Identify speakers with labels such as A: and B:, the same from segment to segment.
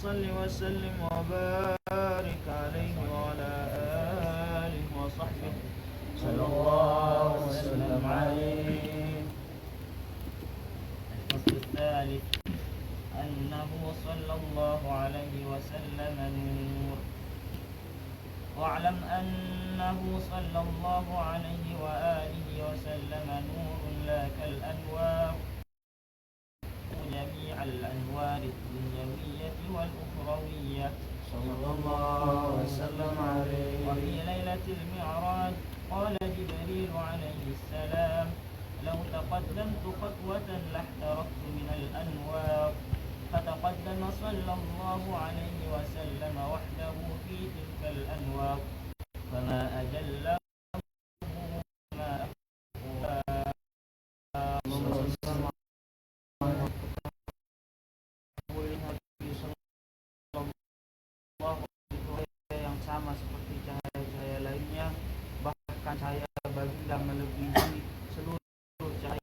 A: صل وسلم وبارك عليه وعلى آله وصحبه صلى الله وسلم عليه. الفصل الثالث أنه صلى الله عليه وسلم نور. واعلم أنه صلى الله عليه وآله وسلم نور لا كالأنوار جميع الأنوار الدنيوية والأخروية صلى الله وسلم عليه. وفي ليلة المعراج قال جبريل عليه السلام لو تقدمت خطوة لاحترقت من الأنوار، فتقدم صلى الله عليه وسلم وحده في تلك الأنوار فما أجله ما yang sama seperti cahaya-cahaya lainnya, bahkan cahaya baginda melebihi seluruh cahaya.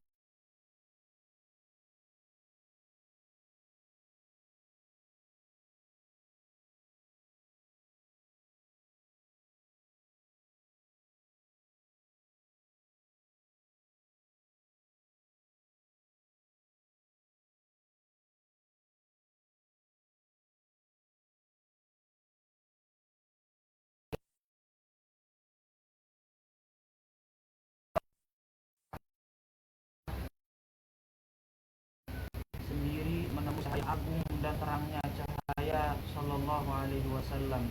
A: Sendiri menembus cahaya agung dan terangnya cahaya sallallahu alaihi wasallam.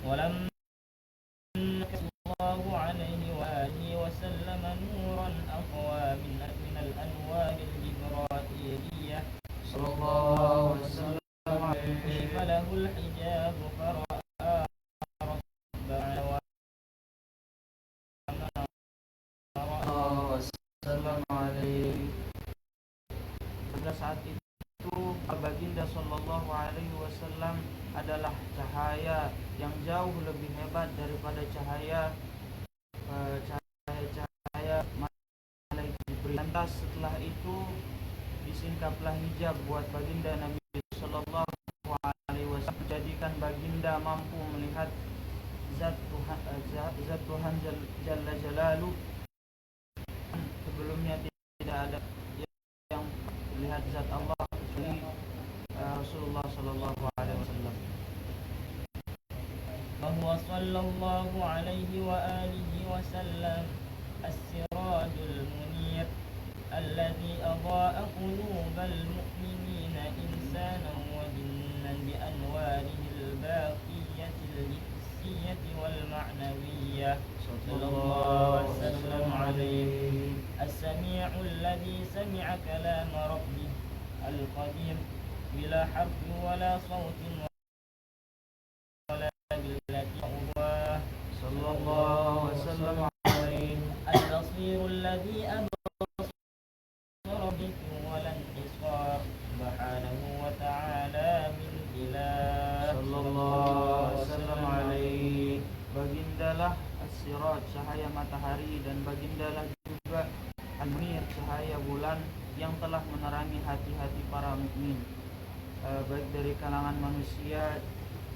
A: Walam sallallahu alaihi wa alihi wasallam nuran aqwa min al-anwar al-jibra'iliyah sallallahu alaihi wasallam falahu al-hijab fara'a rabbana wa sallam alaihi. Pada saat itu baginda sallallahu alaihi wasallam adalah cahaya yang jauh lebih hebat daripada cahaya malaikat Jibril. Lantas setelah itu disingkaplah hijab buat baginda Nabi sallallahu alaihi wasallam, menjadikan baginda mampu melihat zat Tuhan Jalla Jalaluh. Sebelumnya tidak ada yang melihat zat Allah kecuali Rasulullah sallallahu alaihi wasallam. Bahwa sallallahu alaihi wa alihi wasallam as-sirajul munir alladhi adha'a qulubal mu'minina insanan wa jinnan bi anwarihi al-baqiyyati al-hissiyyati wal ma'nawiyyah sallallahu wasallam alaihi. As-sami'u alladhi sami'a kalama rabbih al-qadim bila harfi wala sautin wala billati huwa sallallahu wasallam alaihi. Al-basiru alladhi absara bihi wala inhisar subhanahu wa ta'ala min ilah sallallahu wasallam alaihi. Bagindalah as-siraj, cahaya matahari, dan bagindalah juga al-munir, cahaya bulan yang telah menerangi hati-hati para mukmin, baik dari kalangan manusia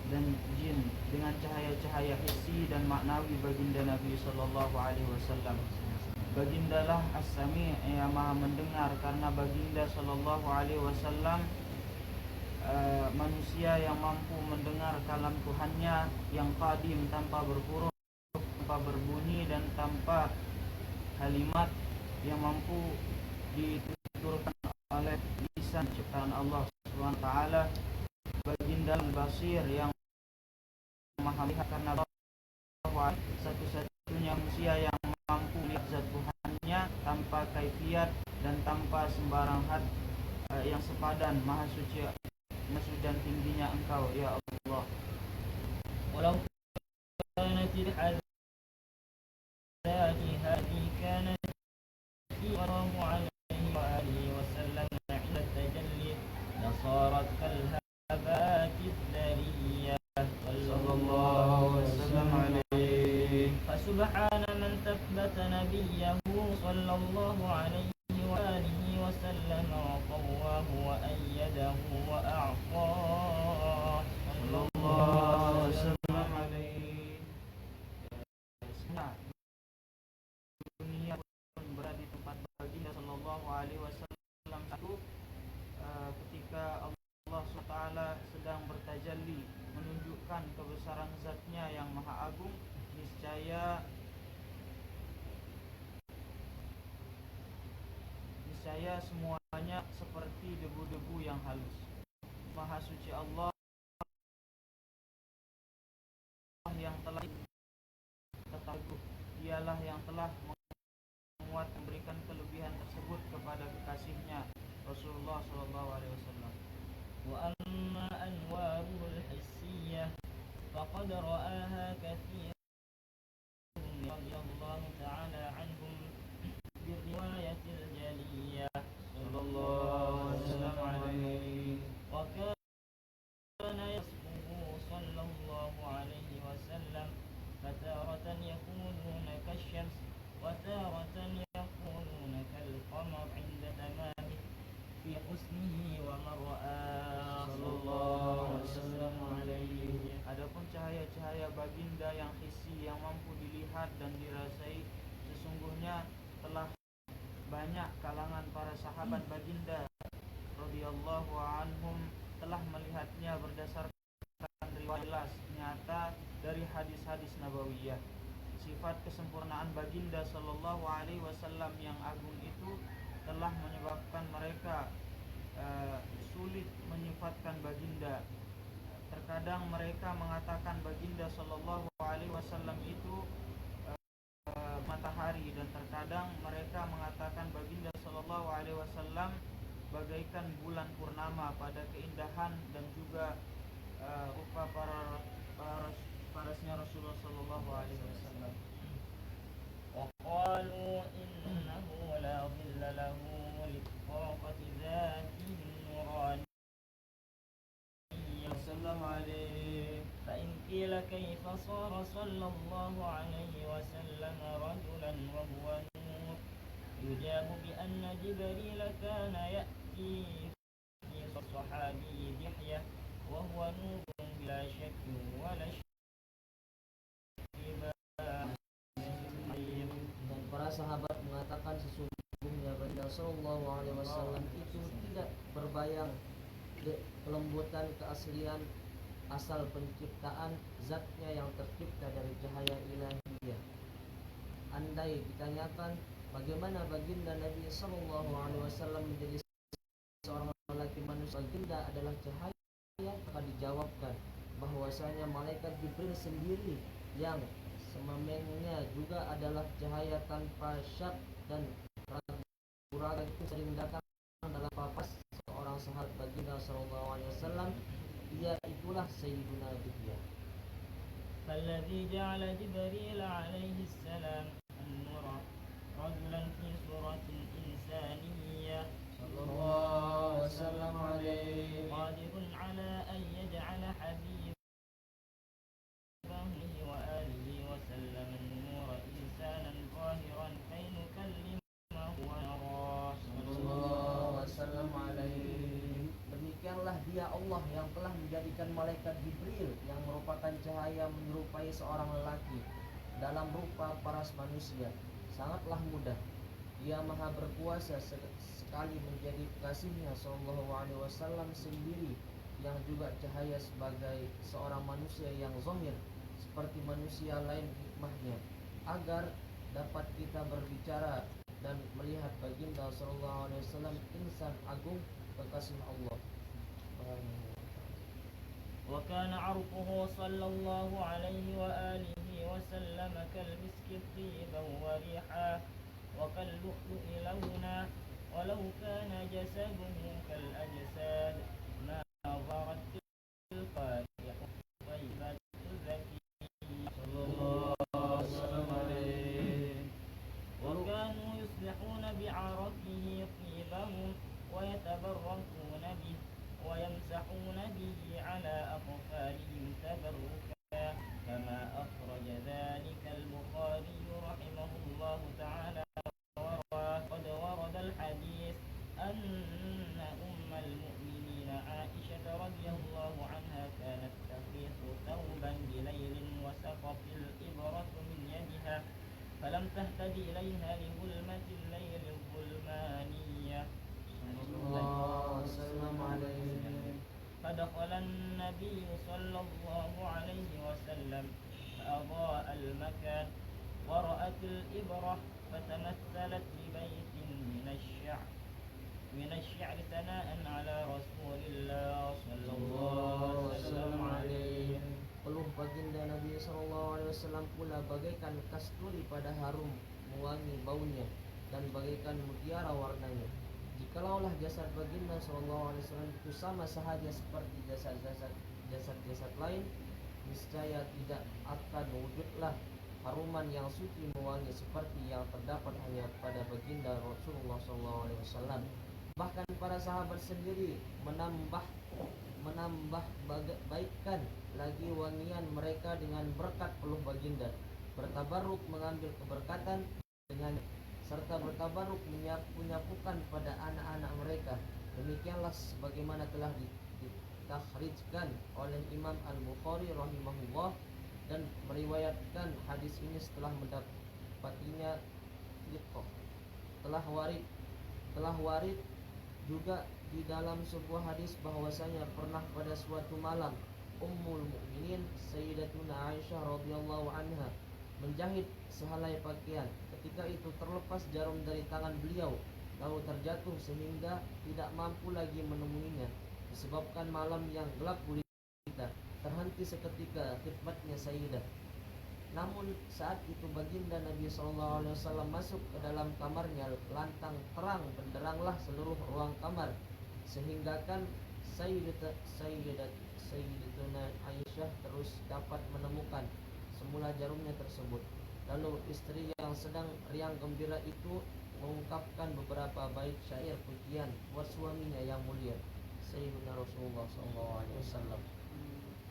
A: dan jin, dengan cahaya-cahaya hissi dan maknawi baginda Nabi sallallahu alaihi wasallam. Bagindalah as-sami', yang maha mendengar, karena baginda sallallahu alaihi wasallam manusia yang mampu mendengar kalam Tuhannya yang qadim, tanpa berhuruf, tanpa berbunyi, dan tanpa kalimat, yang mampu dituturkan oleh lisan ciptaan Allah Subhanahu wa taala. Baginda al-basir, yang maha melihat, karena bahwa satu-satunya manusia yang mampu melihat zat Tuhannya tanpa kaifiat dan tanpa sembarang had, yang sepadan. Maha suci dan tingginya Engkau ya Allah. Walau kanatil azadi hadi kanat sallallahu alaihi wa alihi wasallam 'inda tajalli nasarat kalhabati dhariyah sallallahu wasallam alaihi. Fasubhana man thabbata nabiyyahu sallallahu alaihi wa alihi wasallam wa qawwahu wa ayyadahu wa a'ta sedang bertajalli, menunjukkan kebesaran zatnya yang maha agung. Niscaya semuanya seperti debu-debu yang halus. Maha suci Allah yang telah ketaguh, dialah yang telah menguat memberikan kelebihan tersebut kepada kekasihnya Rasulullah SAW.
B: Wa amma anwarul hissiyah faqad ra'aha katsirun radhiyallahu ta'ala anhum birriwayatil jaliyah sallallahu alaihi wa kana yasbuhu sallallahu alaihi wasallam fataratan yakununa kasyams wa taratan yakununa kalqamar 'inda tamamih fi husnihi wa mar'a sallallahu alaihi.
A: Adapun cahaya-cahaya baginda yang hissi yang mampu dilihat dan dirasai, sesungguhnya telah banyak kalangan para sahabat baginda radhiyallahu anhum telah melihatnya berdasarkan riwayat nyata dari hadis-hadis nabawiyah. Sifat kesempurnaan baginda sallallahu alaihi wasallam yang agung itu telah menyebabkan mereka sulit menyifatkan baginda. Terkadang mereka mengatakan baginda sallallahu alaihi wasallam itu matahari, dan terkadang mereka mengatakan baginda sallallahu alaihi wasallam bagaikan bulan purnama pada keindahan dan juga rupa parasnya Rasulullah sallallahu alaihi wasallam.
B: Wa qalu innahu la dhilla lahu li taqati dhatihi nurani sallallahu alaihi. Fa in qila kayfa sara sallallahu alaihi wasallam rajulan wa huwa nur yujabu bi anna Jibril kana ya'ti fi sahabi Dihyah wa huwa nurun bila syakkin wa la shibah. Dan para sahabat mengatakan sesungguhnya baginda sallallahu alaihi wasallam itu tidak berbayang kelembutan keaslian asal penciptaan zatnya yang tercipta dari cahaya ilahiyah. Andai ditanyakan bagaimana baginda Nabi sallallahu alaihi wasallam menjadi seorang lelaki manusia, baginda adalah cahaya, maka dijawabkan bahwasanya malaikat Jibril sendiri yang sememangnya juga adalah cahaya tanpa syak dan ragu-ragu itu sering datang dalam papas seorang sahabat baginda sallallahu alaihi wasallam, dia itulah Sayyiduna Dihyah. Falladhi ja'ala Jibril alaihi salam an-nura rajulan fi suratin insaniyah sallallahu alaihi qadirun ala an yaj'ala habibahu wa alihi wa sallam an-nura insanan zahiran kay nukallimahu wa nara sallallahu alaihi. Demikianlah dia Allah yang telah menjadikan malaikat Jibril yang merupakan cahaya menyerupai seorang lelaki dalam rupa paras manusia. Sangatlah mudah. Dia maha berkuasa sekali menjadi kekasihnya sallallahu alaihi wasallam sendiri yang juga cahaya sebagai seorang manusia yang zahir seperti manusia lain, hikmahnya agar dapat kita berbicara dan melihat baginda sallallahu alaihi wasallam insan agung kekasih Allah. Wa kana 'arfuhu sallallahu alaihi wa alihi wa sallam kal miski thiban wa riha wa kal lu'lu'i lawna walau kana jasaduhu kal ajsad ma dharat tilqa tayyibatu zaki sallallahu alaihi wa kanu yuslihuna bi'arafihi thibahum ويتبركون به ويمسحون به على أطفالهم تبركا كما أخرج ذلك البخاري رحمه الله تعالى. قد ورد الحديث أن أم المؤمنين عائشة رضي الله عنها كانت تخيط ثوبا بليل وسقط الإبرة من يدها فلم تهتدي إليها لظلمة الليل الظلمانية
A: فدخل النبي صلى الله عليه وسلم فأضاء المكان ورأت الإبرة فتمثلت ببيت من الشعر ثناء على رسول الله صلى الله وسلم عليه.
B: Peluh baginda Nabi Sallallahu Alaihi Wasallam pula bagaikan kasturi pada harum mewangi baunya dan bagaikan mutiara warnanya. Jikalaulah jasad baginda Sallallahu Alaihi Wasallam itu sama sahaja seperti jasad lain, niscaya tidak akan wujudlah haruman yang suci mewangi seperti yang terdapat hanya pada baginda Rasulullah Sallallahu Alaihi Wasallam. Bahkan para sahabat sendiri menambah baikkan lagi wangian mereka dengan berkat peluh baginda, bertabaruk mengambil keberkatan dengan, serta bertabaruk menyapukan pada anak-anak mereka. Demikianlah sebagaimana telah ditakhrijkan oleh Imam Al-Bukhari rahimahullah dan meriwayatkan hadis ini setelah mendapatinya thiqah. Telah warid juga di dalam sebuah hadis bahwasanya pernah pada suatu malam Ummul Mukminin Sayyidatuna Aisyah radhiyallahu anha menjahit sehelai pakaian. Ketika itu terlepas jarum dari tangan beliau, lalu terjatuh sehingga tidak mampu lagi menemuinya disebabkan malam yang gelap gulita. Terhenti seketika khidmatnya Sayyidah. Namun saat itu baginda Nabi SAW masuk ke dalam kamarnya, lantang terang benderanglah seluruh ruang kamar, sehingga kan Sayyidatuna Aisyah terus dapat menemukan semula jarumnya tersebut. Lalu istri yang sedang riang gembira itu mengungkapkan beberapa bait syair pujian buat suaminya yang mulia Sayyidina Rasulullah SAW.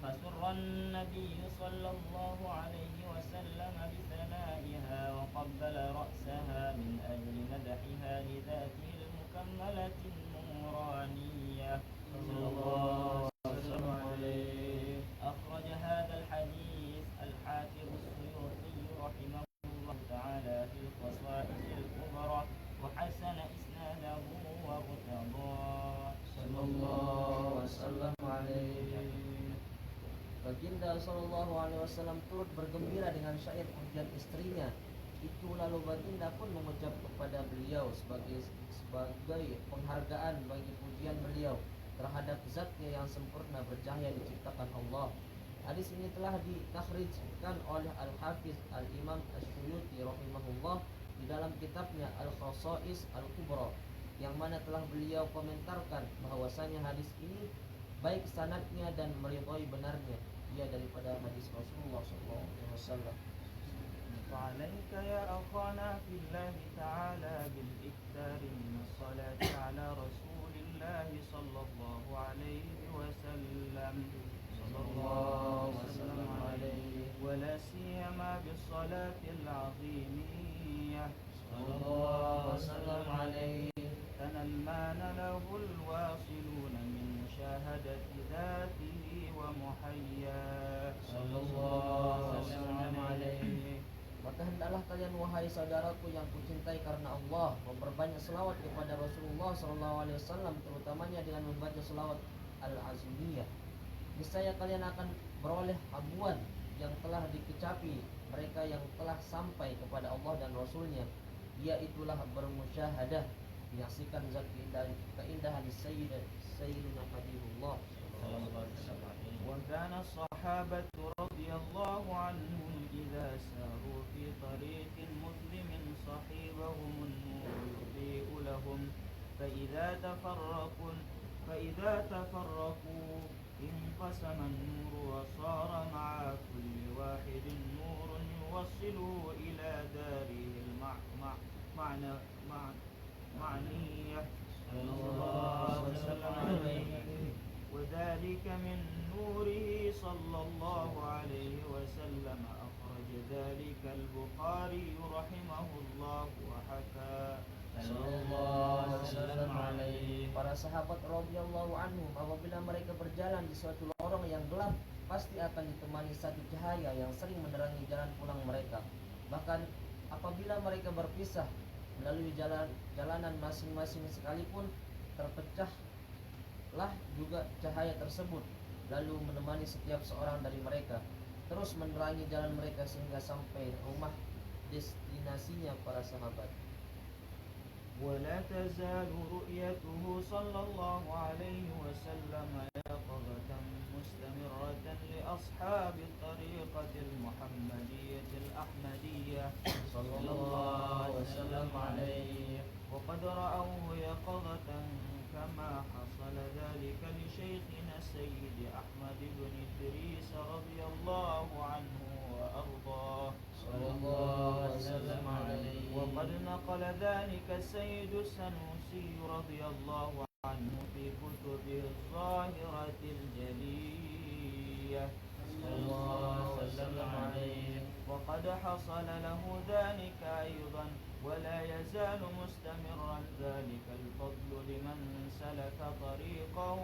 A: فسر النبي صلى الله عليه وسلم بثنائها وقبل رأسها من أجل مدحها لذاته المكملة النورانية صلى الله وسلم عليه. أخرج هذا الحديث الحافظ السيوطي رحمه الله تعالى في الخصائص الكبرى وحسن إسناده وارتضى صلى الله وسلم عليه.
B: Baginda Sallallahu Alaihi Wasallam turut bergembira dengan syair pujian istrinya itu, lalu baginda pun mengucap kepada beliau sebagai penghargaan bagi pujian beliau terhadap zatnya yang sempurna bercahaya diciptakan Allah. Hadis ini telah ditakhrijkan oleh Al-Hafiz Al-Imam Asy-Syuyuti rahimahullah di dalam kitabnya Al-Khasa'is Al-Kubra, yang mana telah beliau komentarkan bahwasanya hadis ini baik sanadnya dan meridhai benarnya ia daripada hadis Rasulullah SAW.
A: فعليك يا أخانا في الله تعالى بالإكثار من الصلاة على رسول الله صلى الله عليه وسلم ولا سيما بالصلاة العظيمية صلى الله وسلم عليه تنل ما نله الواصلون من مشاهدة ذاته ومحياه صلى الله وسلم عليه.
B: Maka hendaklah kalian wahai saudaraku yang kucintai karena Allah memperbanyak selawat kepada Rasulullah SAW, terutamanya dengan membaca selawat al-azimiyah. Niscaya kalian akan beroleh habuan yang telah dikecapi mereka yang telah sampai kepada Allah dan Rasulnya. Dia itulah bermusyahadah, menyaksikan zat keindahan Sayyidina Habibullah.
A: وكان الصحابة رضي الله عنهم إذا ساروا في طريق مسلم صحيبهم النور يضيء لهم فإذا تفرقوا انقسم النور وصار مع كل واحد نور يوصله إلى داره المعنية صلى الله وسلم عليه. وذلك من نوره صلى الله عليه وسلم. أخرج ذلك البخاري رحمه الله وحكى sallallahu wasallam alaihi.
B: Para sahabat radhiyallahu anhum apabila mereka berjalan di suatu lorong yang gelap, pasti akan ditemani satu cahaya yang sering menerangi jalan pulang mereka. Bahkan apabila mereka berpisah melalui jalanan masing-masing sekalipun terpecah Lihatlah juga cahaya tersebut, lalu menemani setiap seorang dari mereka, terus menerangi jalan mereka sehingga sampai rumah destinasinya para sahabat.
A: ولا تزال رؤيته صلى الله عليه وسلم يقظة مستمرة لأصحاب الطريقة المحمدية الأحمدية صلى الله وسلم عليه، وقد رأوه يقظة كما حصل ذلك لشيخنا السيد أحمد بن إدريس رضي الله عنه وأرضاه
B: صلى الله وسلم عليه.
A: وقد نقل ذلك السيد السنوسي رضي الله عنه في كتبه الظاهرة الجلية صلى الله وسلم عليه، وقد حصل له ذلك أيضا، ولا يزال مستمرا ذلك الفضل لمن سلك طريقه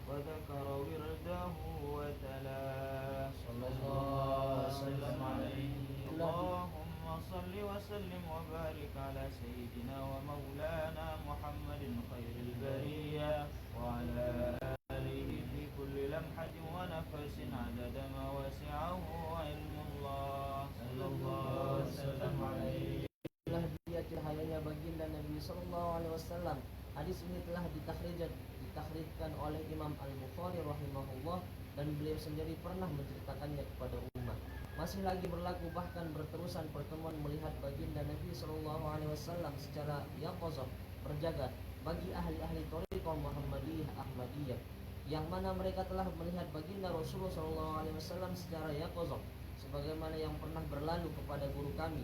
A: وذكر ورده وتلاه صلى الله وسلم عليه. اللهم صل وسلم وبارك على سيدنا ومولانا محمد خير البرية وعلى آله في كل لمحة ونفس عدد ما وسعه علم الله صلى الله وسلم عليه.
B: Itulah dia cahayanya baginda Nabi Sallallahu Alaihi Wasallam. Hadis ini telah ditakhrijkan oleh Imam Al-Bukhari rahimahullah, dan beliau sendiri pernah menceritakannya kepada umat. Masih lagi berlaku, bahkan berterusan pertemuan melihat baginda Nabi Sallallahu Alaihi Wasallam secara yaqazah, berjaga, bagi ahli-ahli thariqah Muhammadiyah Ahmadiyah, yang mana mereka telah melihat baginda Rasulullah Sallallahu Alaihi Wasallam secara yaqazah, sebagaimana yang pernah berlalu kepada guru kami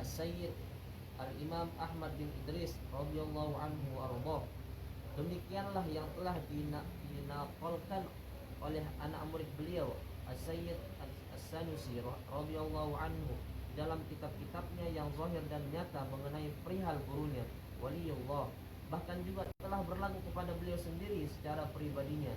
B: As-Sayyid Al-Imam Ahmad bin Idris radhiyallahu anhu warḍah. Demikianlah yang telah dinakalkan oleh anak murid beliau As-Sayyid As-Sanusi radhiyallahu anhu dalam kitab-kitabnya yang zahir dan nyata mengenai perihal gurunya waliullah. Bahkan juga telah berlaku kepada beliau sendiri secara pribadinya.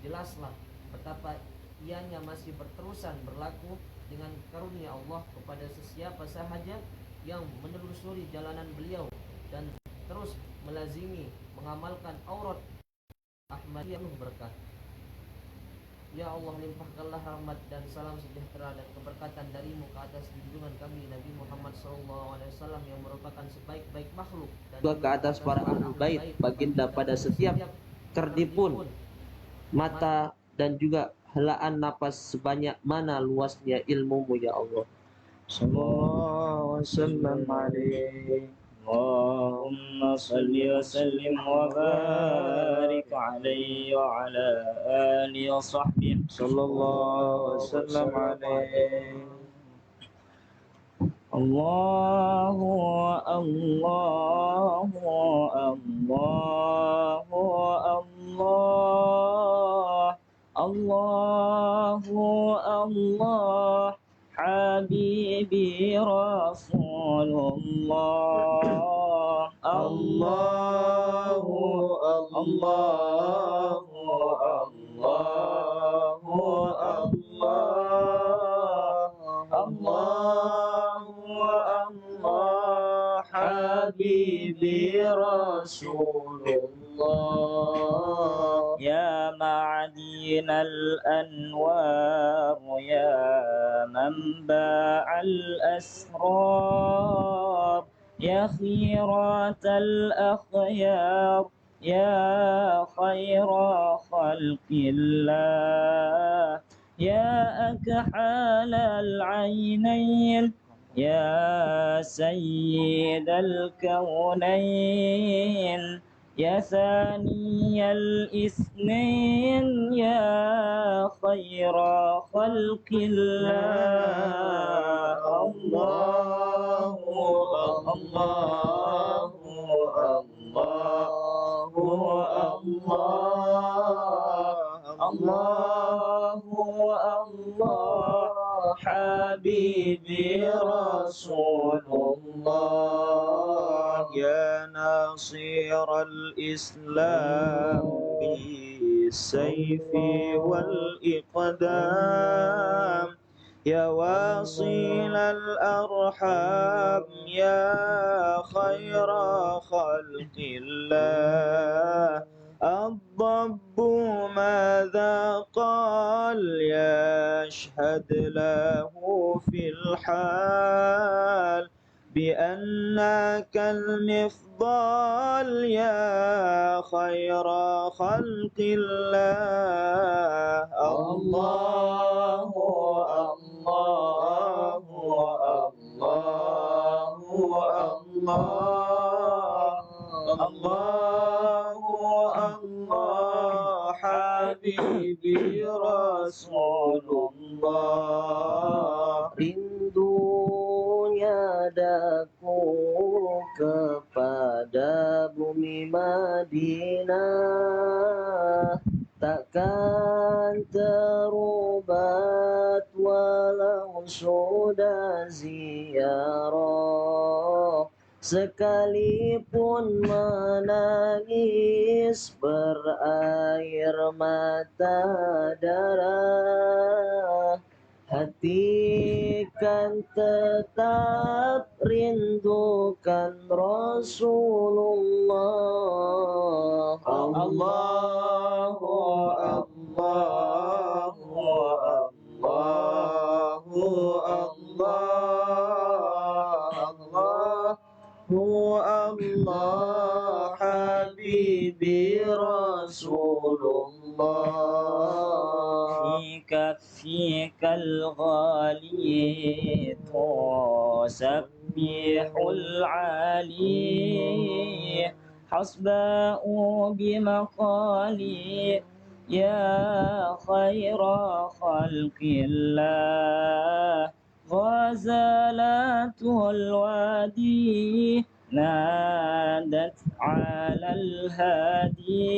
B: Jelaslah betapa ianya masih berterusan berlaku dengan karunia Allah kepada sesiapa sahaja yang menelusuri jalanan beliau dan terus melazimi mengamalkan aurat Ahmadiyah penuh berkah. Ya Allah, limpahkanlah rahmat dan salam sejahtera dan keberkatan darimu ke atas junjungan kami Nabi Muhammad SAW yang merupakan sebaik-baik makhluk, dan juga ke atas para ahlul bait baginda pada setiap kerdipun mata dan juga helaan napas sebanyak mana luasnya ilmumu ya Allah.
C: Sallallahu wasallam alaihi. Allahumma salli wa sallim wa barik alaihi wa ala alihi wa sahbihi. Sallallahu wasallam alaihi. Allahu Allahu Allahu Allah Allahu Allah Habibi Rasulullah. Allahu Allahu Allahu Allah Allahu Allah Habibi Rasulullah. Ya ma'adin al-anwar, ya manba' al-asrar, ya khirat al-akhyar, ya khaira khalqillah, ya akhal al-aynain, ya sayyid al-kawnain, ya ثاني الاثنين يا خير خلق الله. الله الله الله الله الله حبيبي رسول الله. يا ناصر الإسلام بالسيف والإقدام، يا واصل الأرحام، يا خير خلق الله، الضب ماذا قال يشهد له في الحال بأنك المفضال يا خير خلق الله الله الله الله الله الله الله حبيبي رسول الله.
B: Rindunya daku kepada bumi Madinah takkan terubat walau sudah ziarah, sekalipun menangis berair mata darah, hati kan tetap rindukan Rasulullah.
C: Allahu Allahu Allahu Allahu Allah Habibi Rasulullah.
A: في كفك الغالي تسبح العالي حسباء بمقالي يا خير خلق الله غزالات الوادي نادت على الهادي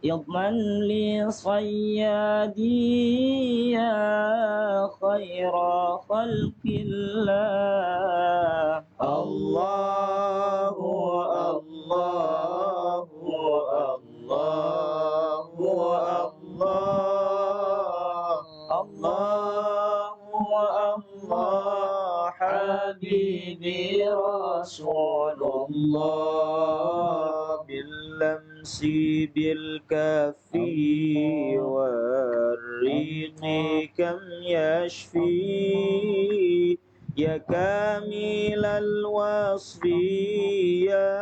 A: اضمن لي صيادي يا خير خلق الله
C: الله الله الله الله الله حبيبي رسول الله. باللمس بالكف والريق كم يشفي يا كامل الوصف يا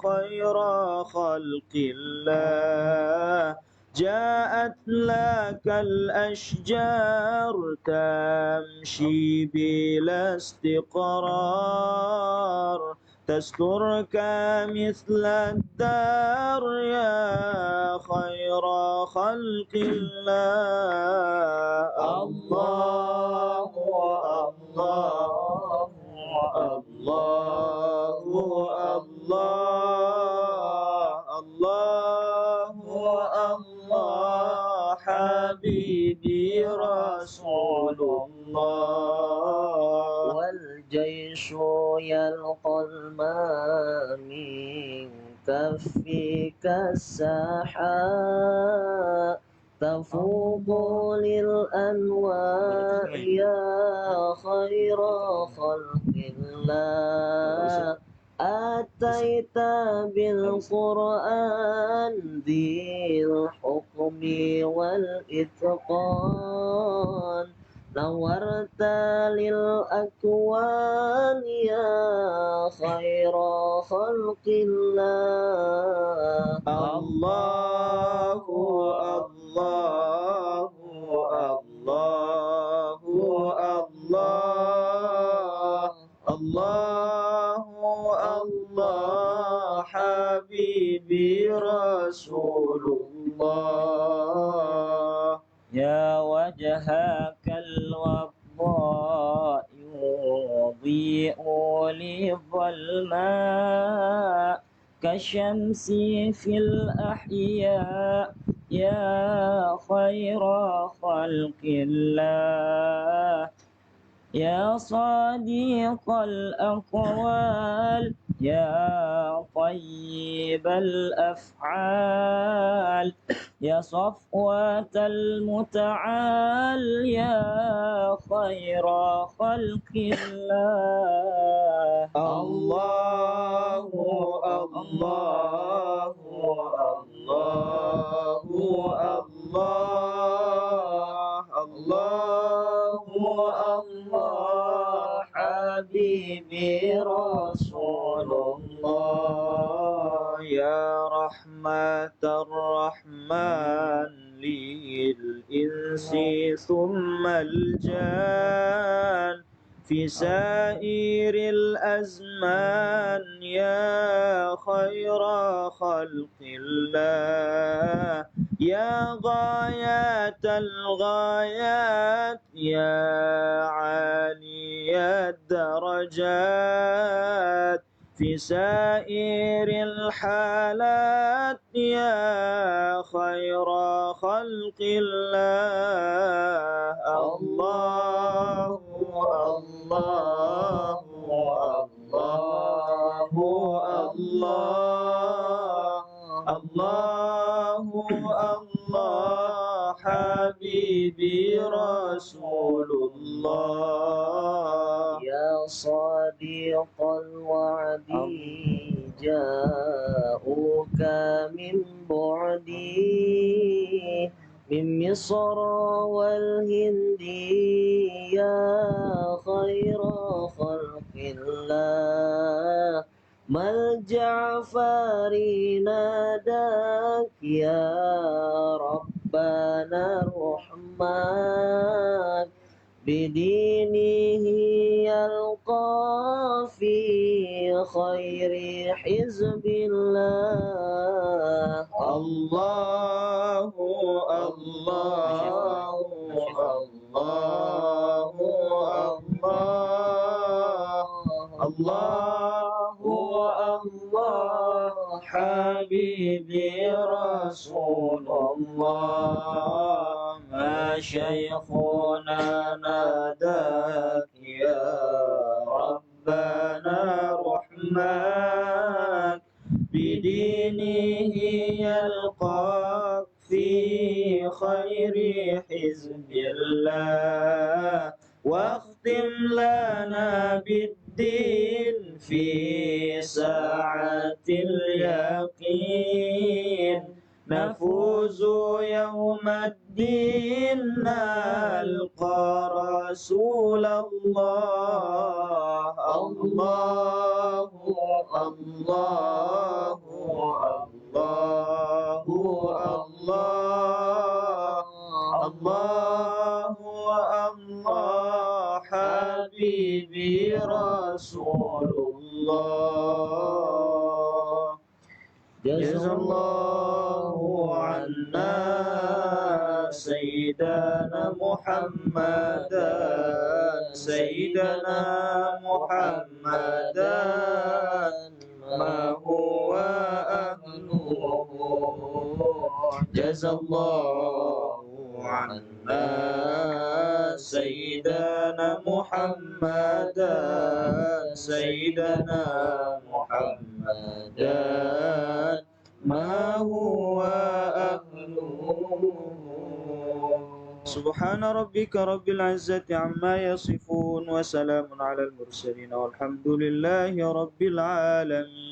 C: خير خلق الله. جاءت لك الأشجار تمشي بلا استقرار تسترك مثل الدار يا خير خلق الله. الله الله الله الله الله حبيبي رسول الله.
B: والجيش يلقى الماء من كفك السحاء تفوض للأنواع يا خير خلق الله. أتيت بالقرآن ذي الحكم والإتقان نورت للأكوان يا خير خلق الله.
C: الله الله الله الله الله حبيبي رسول الله.
A: يا وجهك الوضاء يضيء للظلماء كالشمس في الأحياء يا خير خلق الله. يا صديق الأقوال يا طيب الأفعال يا صفوة المتعال يا خير خلق الله.
C: الله الله طاعة الرحمن للإنس ثم الجان في سائر الأزمان يا خير خلق الله يا غاية الغايات يا عالي الدرجات في سائر الحالات يا خير خلق الله الله الله الله الله الله الله حبيبي رسول الله
B: يا صادق الوعد جاءوك من بعدي من مصر والهند يا خير خلق الله ما الجعفر ناداك يا ربنا الرحمن بدينه يلقى في خير حزب الله
C: الله الله الله الله الله حبيبي رسول الله ما شيخنا ناداك يا ربنا رحمن بدينه يلقاك في خير حزب الله واختم لنا بالدين في ساعة اليقين نفوز يوم الدين نلقى رسول الله الله الله الله الله الله الله حبيبي رسول الله جزا الله عنا سيدنا محمدا سيدنا محمدا ما هو أهله جزا الله عنا سيدنا محمدا سيدنا محمدا ما هو أهله سبحان ربك رب العزة عما يصفون وسلام على المرسلين والحمد لله رب العالمين